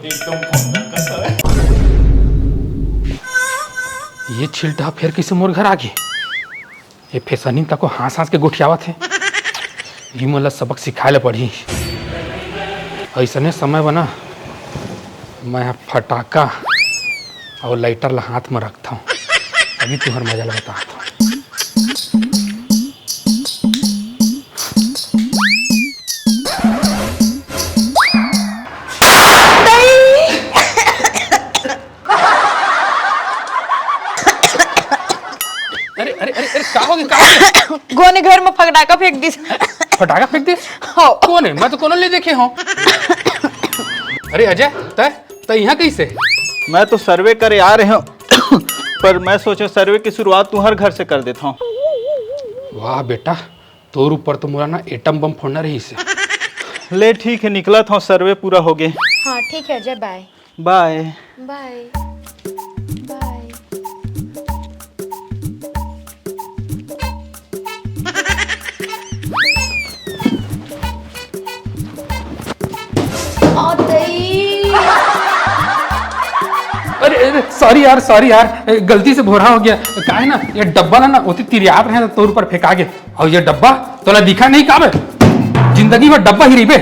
एकदम फोन कसं आहे. ये छिलटा फिर किसी मोर घर आ गए. ये फेसनी तक को हाँस हाँस के गोठियावत है. ये मतलब सबक सिखाए पड़ी. ऐसने समय बना मैं फटाका और लाइटर ला हाथ में रखता हूँ. अभी तुम्हार मजा बताता हूँ. अरे अरे अरे अरे का हो गया? गोने घर में फटाका फेंक दी. फटाका फेंक दे? हो. कौन है? मैं तो कोनो ले देखे हूँ. अरे अजय तय यहाँ कैसे? मैं तो सर्वे करे आ रहे हूँ पर मैं सोचा सर्वे की शुरुआत तू हर घर से कर देता हूँ. वाह बेटा, तोर ऊपर तो मोरा ना एटम बम फोड़ना रही से. ले ठीक है, निकला था सर्वे पूरा हो गए. हाँ ठीक है Ajay, bye bye. Bye bye. अरे अरे सॉरी यार गलती से भोरा हो गया. का है ना ये डब्बा ना होती तिरियात रहे तोर ऊपर फेंका गए. और ये डब्बा तोला दिखा नहीं का बे? जिंदगी में डब्बा ही रही बे.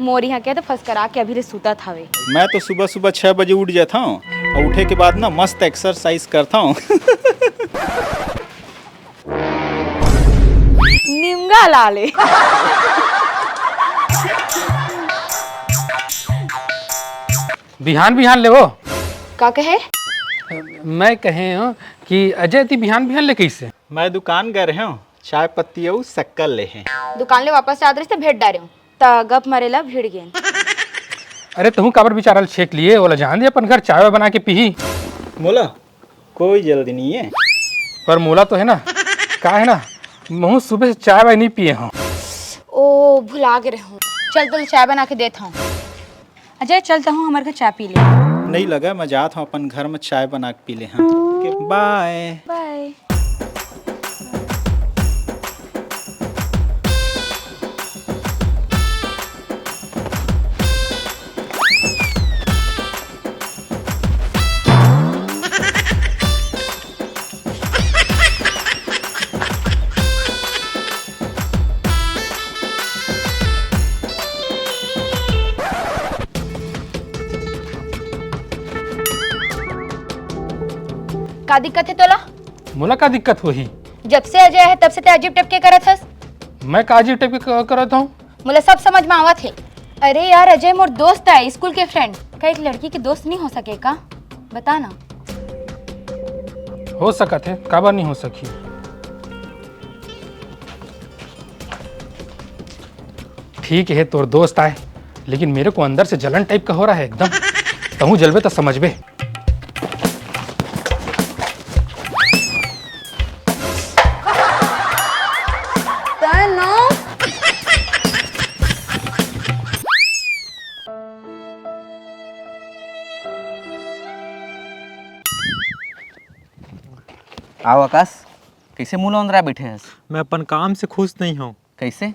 मोर यहाँ क्या तो फंस करा के अभी रे सूता थावे. मैं तो सुबह सुबह 6 बजे उठ जाता हूँ और उठे के बाद ना मस्त एक्सरसाइज करता हूँ. निमगा लाले. बिहान ले वो. का कहे? मैं कहे हूँ कि अजय ती बिहान ले कैसे? मैं दुकान गए रहे हूँ, चाय पत्ती और शक्कर ले हैं. दुकान ले वापस से आदरी से भेट डारे हूँ ता गप मरेला भिड़ गए. अरे तुम काबर बिचारा छेक लिए बोला जान दे अपन घर चाय बना के पी. बोला कोई जल्दी नहीं है. पर मोला तो है ना का है ना महू सुबह से चाय वाय नहीं पिए हूँ. ओ भुला के रहूँ. चल तो चाय बना के देता हूँ. अजय चलता हूँ हमारे घर चाय पी ले. नहीं लगा, मैं जाता हूँ अपन घर में चाय बना के पी ले. हाँ बाय बाय. का दिक्कत है तोला? मोला का दिक्कत होही? जब से अजय है तब से ते अजीब टपके करत हस. मैं काजी टाइप के करता हूँ. मुझे सब समझ में आवत है. अरे यार अजय मोर दोस्त है, स्कूल के फ्रेंड. का एक लड़की के दोस्त नहीं हो सके का? बता ना. हो सकत है, काबर नहीं हो सकी. ठीक है तोर दोस्त आए, लेकिन मेरे को अंदर से जलन टाइप का हो रहा है एकदम. तहु जलबे तो समझबे. आओ आकाश, कैसे मुँह लौंदरा बैठे हैं? मैं अपन काम से खुश नहीं हूँ. कैसे?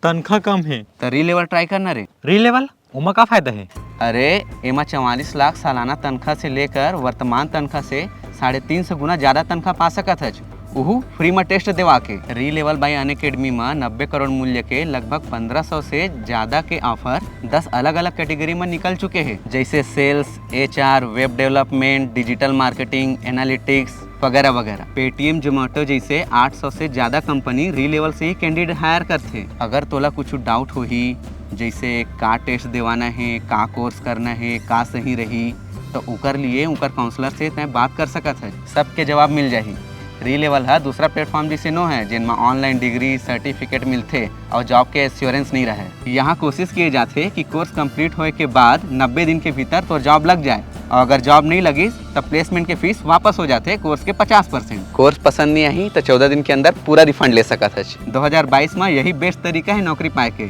तनख्वाह कम है. तो री लेवल ट्राई करना रे. री लेवल उमा का फायदा है? अरे एमा 44 लाख सालाना तनख्वाह से लेकर वर्तमान तनख्वाह से 350 गुना ज्यादा तनख्वाह पा सकत है. उहू फ्री में टेस्ट देवा के. री लेवल बाई अनअकैडमी में 90 करोड़ मूल्य के लगभग 1500 से ज्यादा के ऑफर 10 अलग अलग कैटेगरी में निकल चुके हैं, जैसे sales, HR, web development, digital marketing, analytics वगैरह वगैरह. पेटीएम, जोमेटो जैसे 800 से ज्यादा कंपनी री लेवल से ही कैंडिडेट हायर करते. अगर तोला कुछ डाउट हो ही, जैसे का टेस्ट देवाना है, का कोर्स करना है, का सही रही, तो उकर लिए उकर काउंसलर से तय बात कर सकत है. सबके जवाब मिल जाही. री लेवल है दूसरा प्लेटफॉर्म जैसे नो है जिनमें ऑनलाइन डिग्री सर्टिफिकेट मिलते और जॉब के एश्योरेंस नहीं रहे. यहाँ कोशिश किए जाते कि कोर्स कंप्लीट होने के बाद 90 दिन के भीतर तो जॉब लग जाए, और अगर जॉब नहीं लगी तो प्लेसमेंट के फीस वापस हो जाते कोर्स के 50%. कोर्स पसंद नहीं आई तो 14 दिन के अंदर पूरा रिफंड ले सकता है. 2022 में यही बेस्ट तरीका है नौकरी पाए के.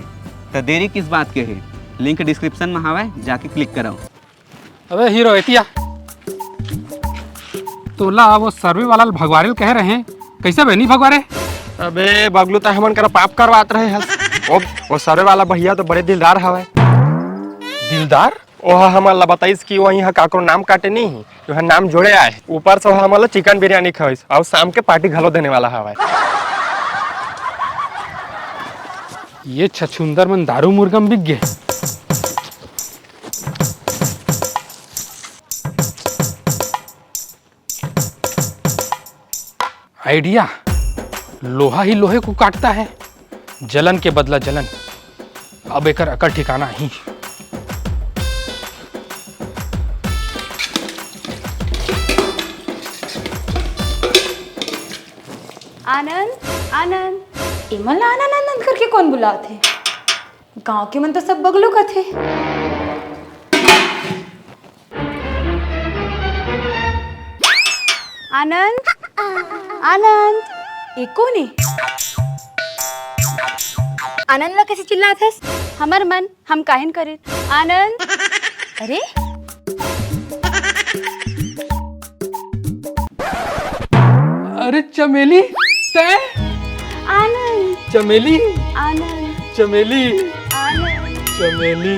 तो देरी किस बात के है? लिंक डिस्क्रिप्शन में हवा, जाके क्लिक कराओ. अबे हीरो एतिया तोला वो सर्वे वाला भगवारे कह रहे हैं, कैसे बहनी भगवारे? अबे बगलू तो हमन कर पाप करवात रहे हस। वो सर्वे वाला भैया तो बड़े दिलदार हवे। दिलदार? ओह हमन ला बताइस कि वही हा काकरो नाम काटे नहीं, वह नाम जोड़े आए। ऊपर से हमन ला चिकन बिरयानी खवाइस और शाम के पार्टी घलो देने वाला हवे। ये छछुंदर मन दारू मुर्गम बिक गए। आइडिया, लोहा ही लोहे को काटता है, जलन के बदला जलन। अब एकर अकल ठिकाना ही। आनंद आनंद इमल आनंद आनंद करके कौन बुलाते? गांव के मन तो सब बगलों का थे। आनंद आनंद ये कौन है? आनंद ला कैसे चिल्लात हस? हमर मन हम काहिन करे। आनंद अरे अरे चमेली तय, आनंद चमेली आनंद चमेली आनंद चमेली।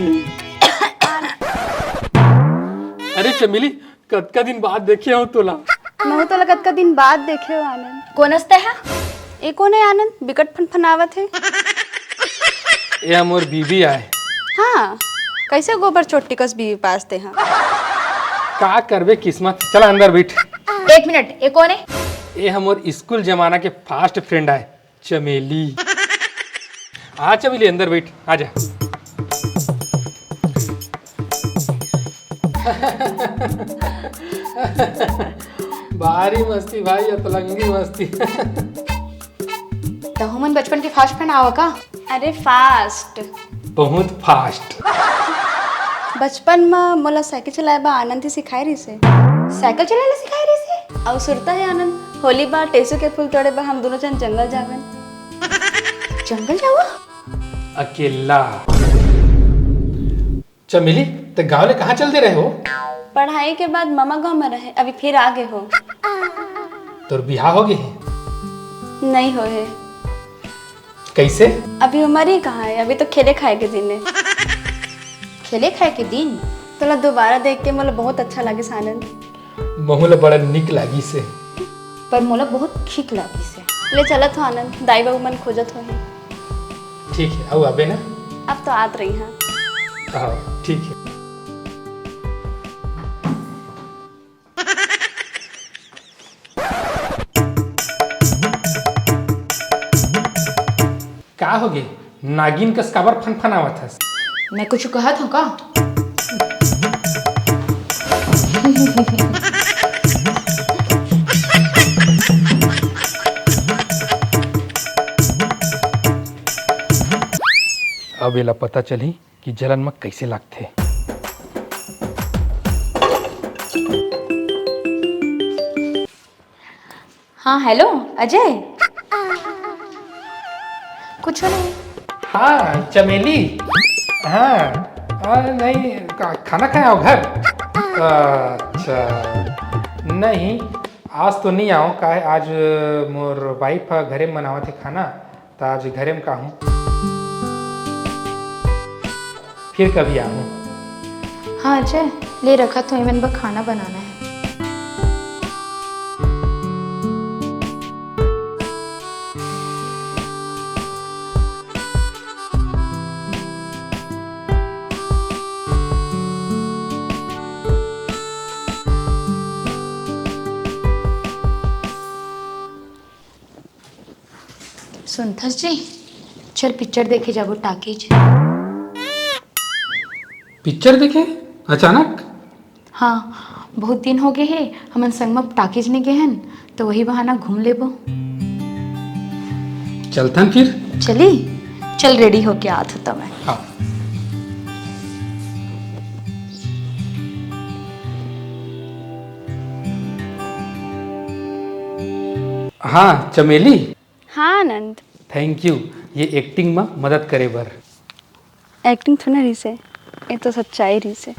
अरे चमेली, कतका दिन बाद देखे हो तोला। मैं तो लगत का दिन बाद देखे हो आनंद। कौन हंसता है? ये कौन है आनंद? बिकट फनफनावत है। ये हमर बीबी आए। हाँ कैसे गोबर चोटी कस बीवी पासते हैं। का करबे किस्मत। चल अंदर बैठ। एक मिनट, ये कौन है? ये हमर स्कूल जमाना के फास्ट फ्रेंड है चमेली। आ चमेली अंदर बैठ, आजा। भारी मस्ती भाई, अतलंगी मस्ती। तो हमन बचपन के फास्ट फ्रेंड आवा का? अरे फास्ट, बहुत फास्ट। बचपन में मोला साइकिल चलाए बा आनंद ही सिखाई रही से। साइकिल चलाए सिखाई रही से? और सुरता है आनंद, होली बार टेसू के फूल तोड़े बा हम दोनों जन जंगल जावन। जंगल जावा? अकेला। चमेली तो गाँव ले कहाँ चल दे रहे हो? पढ़ाई के बाद मामा गांव में रहे, अभी फिर आगे हो। तोर बिहार हो गए है? नहीं हो है। कैसे? अभी हमारी कहाँ है, अभी तो खेले खाए के दिन है। खेले खाए के दिन? तोला दोबारा देख के मोला बहुत अच्छा लगे आनंद। मोहला बड़ा निक लागी से। पर मोला बहुत ठीक लगी से। ले चलत हो आनंद, दाई बाबू मन खोजत हो। ठीक है, आओ अबे ना। अब तो आत रही हाँ। आओ ठीक है। का हो गए? नागिन कस काबर फनफनावत हस? मैं कुछ कहा था का? अब एला पता चली कि जलन में कैसे लगते। हाँ हेलो अजय। कुछ नहीं। हाँ चमेली। हाँ नहीं, खाना खाया हो घर? अच्छा नहीं, आज तो नहीं आओ का है। आज मोर वाइफ घरे में बनावत है खाना, तो आज घरे में का हूँ, फिर कभी आऊँ। हाँ अजय ले रखा तो इवन बस खाना बनाना है। सुनथस जी, चल पिक्चर देखे जाबो टाकीज। पिक्चर देखे अचानक? हाँ बहुत दिन हो गए हैं हमन संग में टाकीज नहीं गए हैं, तो वही बहाना घूम लेबो। चलतन फिर। चली चल, रेडी होके आत होता मैं। हाँ हाँ चमेली। हाँ आनंद। थैंक यू, ये एक्टिंग में मदद करे बर। एक्टिंग थोड़ा रही से, ये तो सच्चाई रही से।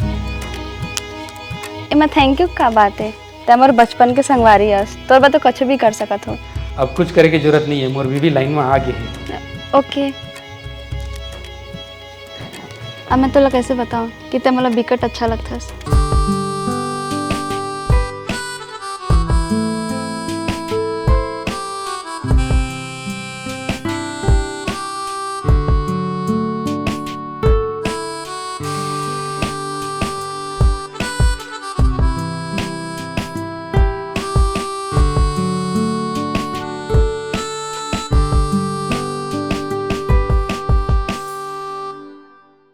इमा थैंक यू का बात है, ते मोर बचपन के संगवारी हस, तोर बा तो कुछ भी कर सकत हो। अब कुछ करे की जरूरत नहीं है, मोर बीवी लाइन में आ गई है। ओके, अब मैं तोला कैसे बताऊँ कि ते मोला बिकट अच्छा लगथस।